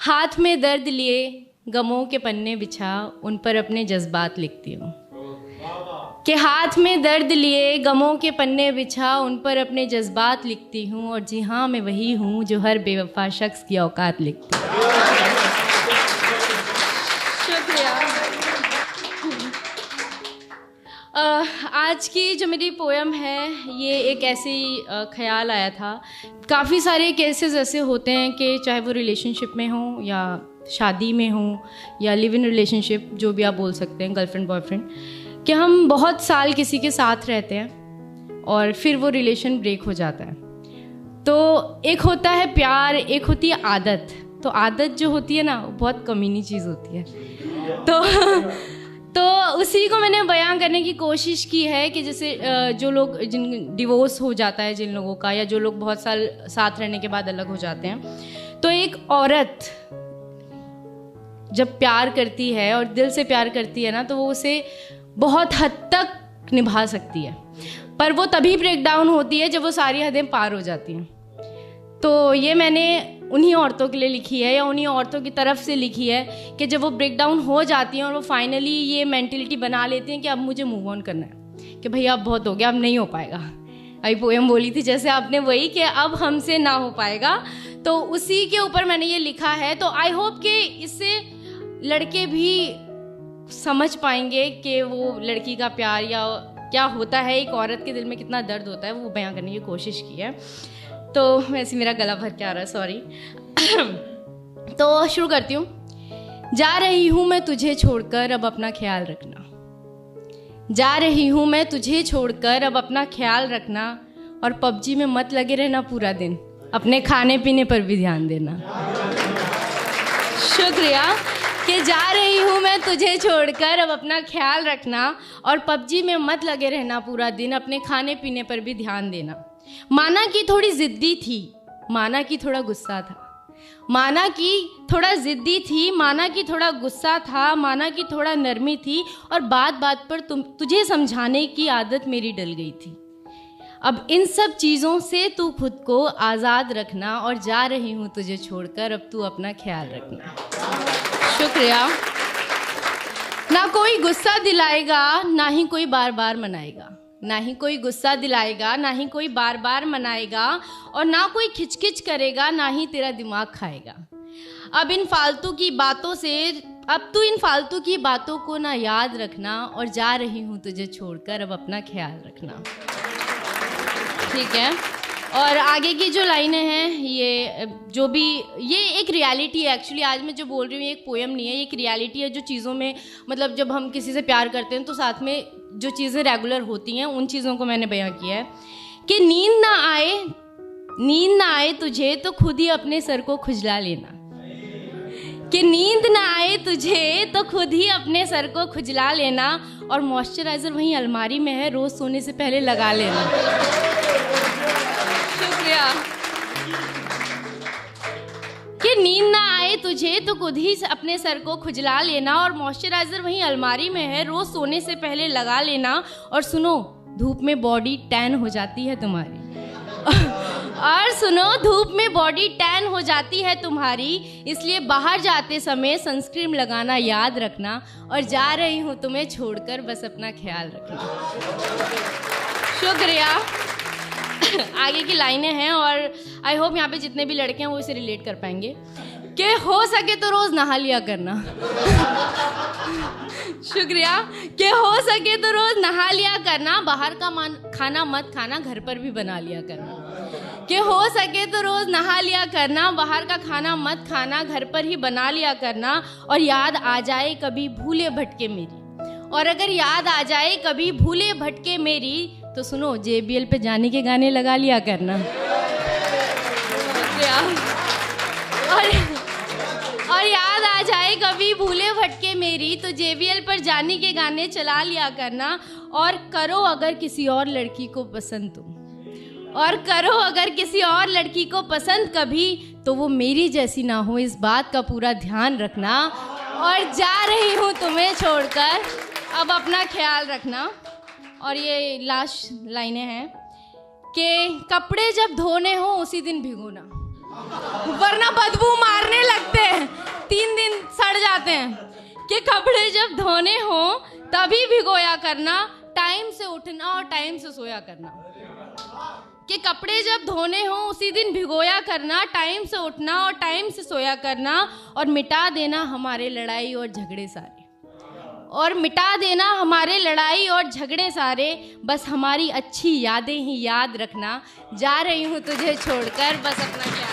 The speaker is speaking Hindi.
हाथ में दर्द लिए गमों के पन्ने बिछा उन पर अपने जज्बात लिखती हूँ। कि हाथ में दर्द लिए गमों के पन्ने बिछा उन पर अपने जज्बात लिखती हूँ। और जी हाँ, मैं वही हूँ जो हर बेवफा शख्स की औकात लिखती हूँ। शुक्रिया। आज की जो मेरी पोएम है ये एक ऐसे ही ख्याल आया था। काफ़ी सारे केसेस ऐसे होते हैं कि चाहे वो रिलेशनशिप में हो या शादी में हो या लिव इन रिलेशनशिप, जो भी आप बोल सकते हैं, गर्लफ्रेंड बॉयफ्रेंड, कि हम बहुत साल किसी के साथ रहते हैं और फिर वो रिलेशन ब्रेक हो जाता है। तो एक होता है प्यार, एक होती है आदत। तो आदत जो होती है ना, वो बहुत कमीनी चीज़ होती है। तो उसी को मैंने बयां करने की कोशिश की है कि जैसे जो लोग, जिन डिवोर्स हो जाता है जिन लोगों का, या जो लोग बहुत साल साथ रहने के बाद अलग हो जाते हैं, तो एक औरत जब प्यार करती है और दिल से प्यार करती है ना, तो वो उसे बहुत हद तक निभा सकती है। पर वो तभी ब्रेक डाउन होती है जब वो सारी हदें पार हो जाती हैं। तो ये मैंने उन्हीं औरतों के लिए लिखी है, या उन्हीं औरतों की तरफ से लिखी है कि जब वो ब्रेक डाउन हो जाती हैं और वो फाइनली ये मेंटलिटी बना लेती हैं कि अब मुझे मूव ऑन करना है, कि भैया अब बहुत हो गया, अब नहीं हो पाएगा। अभी पोएम बोली थी जैसे आपने, वही कि अब हमसे ना हो पाएगा। तो उसी के ऊपर मैंने ये लिखा है। तो आई होप कि इससे लड़के भी समझ पाएंगे कि वो लड़की का प्यार या क्या होता है, एक औरत के दिल में कितना दर्द होता है, वो बयां करने की कोशिश की है। तो वैसे मेरा गला भर के आ रहा है, सॉरी। तो शुरू करती हूँ। जा रही हूँ मैं तुझे छोड़कर, अब अपना ख्याल रखना। जा रही हूँ मैं तुझे छोड़कर, अब अपना ख्याल रखना। और पबजी में मत लगे रहना पूरा दिन, अपने खाने पीने पर भी ध्यान देना। शुक्रिया। कि जा रही हूँ मैं तुझे छोड़कर, अब अपना ख्याल रखना। और पबजी में मत लगे रहना पूरा दिन, अपने खाने पीने पर भी ध्यान देना। माना कि थोड़ी ज़िद्दी थी, माना कि थोड़ा गुस्सा था, माना कि थोड़ा ज़िद्दी थी, माना कि थोड़ा गुस्सा था, माना कि थोड़ा नरमी थी, और बात बात पर तुझे समझाने की आदत मेरी डल गई थी। अब इन सब चीज़ों से तू खुद को आज़ाद रखना। और जा रही हूँ तुझे छोड़कर, अब तू अपना ख्याल रखना। शुक्रिया। ना कोई गुस्सा दिलाएगा, ना ही कोई बार बार मनाएगा। ना ही कोई गुस्सा दिलाएगा, ना ही कोई बार बार मनाएगा। और ना कोई खिचखिच करेगा, ना ही तेरा दिमाग खाएगा। अब इन फालतू की बातों से, अब तू इन फालतू की बातों को ना याद रखना। और जा रही हूँ तुझे छोड़कर, अब अपना ख्याल रखना। ठीक है। और आगे की जो लाइनें हैं, ये जो भी, ये एक रियलिटी है एक्चुअली। आज मैं जो बोल रही हूँ ये एक पोएम नहीं है, ये एक रियलिटी है। जो चीज़ों में, मतलब जब हम किसी से प्यार करते हैं तो साथ में जो चीज़ें रेगुलर होती हैं, उन चीज़ों को मैंने बयां किया है। कि नींद ना आए तुझे तो खुद ही अपने सर को खुजला लेना। कि नींद ना आए तुझे तो खुद ही अपने सर को खुजला लेना। और मॉइस्चराइज़र वहीं अलमारी में है, रोज़ सोने से पहले लगा लेना। शुक्रिया। कि नींद ना आए तुझे तो खुद ही अपने सर को खुजला लेना। और मॉइस्चराइज़र वहीं अलमारी में है, रोज़ सोने से पहले लगा लेना। और सुनो, धूप में बॉडी टैन हो जाती है तुम्हारी। और सुनो, धूप में बॉडी टैन हो जाती है तुम्हारी, इसलिए बाहर जाते समय सनस्क्रीन लगाना याद रखना। और जा रही हूँ तुम्हें छोड़कर, बस अपना ख्याल रखना। शुक्रिया। आगे की लाइनें हैं और आई होप यहाँ पे जितने भी लड़के हैं वो इसे रिलेट कर पाएंगे। कि हो सके तो रोज़ नहा लिया करना। शुक्रिया। कि हो सके तो रोज़ नहा लिया करना, बाहर का खाना मत खाना, घर पर भी बना लिया करना। कि हो सके तो रोज़ नहा लिया करना, बाहर का खाना मत खाना, घर पर ही बना लिया करना। और याद आ जाए कभी भूले भटके मेरी, और अगर याद आ जाए कभी भूले भटके मेरी, तो सुनो, JBL पे जाने के गाने लगा लिया करना। और याद आ जाए कभी भूले भटके मेरी, तो JBL पर जाने के गाने चला लिया करना। और करो अगर किसी और लड़की को पसंद तुम, और करो अगर किसी और लड़की को पसंद कभी, तो वो मेरी जैसी ना हो, इस बात का पूरा ध्यान रखना। और जा रही हूँ तुम्हें छोड़कर, अब अपना ख्याल रखना। और ये लास्ट लाइनें हैं कि कपड़े जब धोने हो उसी दिन भिगोना, वरना बदबू मारने लगते हैं, 3 दिन सड़ जाते हैं। कि कपड़े जब धोने हो तभी भिगोया करना, टाइम से उठना और टाइम से सोया करना। कि कपड़े जब धोने हो उसी दिन भिगोया करना, टाइम से उठना और टाइम से सोया करना, और मिटा देना हमारे लड़ाई और झगड़े सारे, और मिटा देना हमारे लड़ाई और झगड़े सारे, बस हमारी अच्छी यादें ही याद रखना। जा रही हूँ तुझे छोड़कर, बस अपना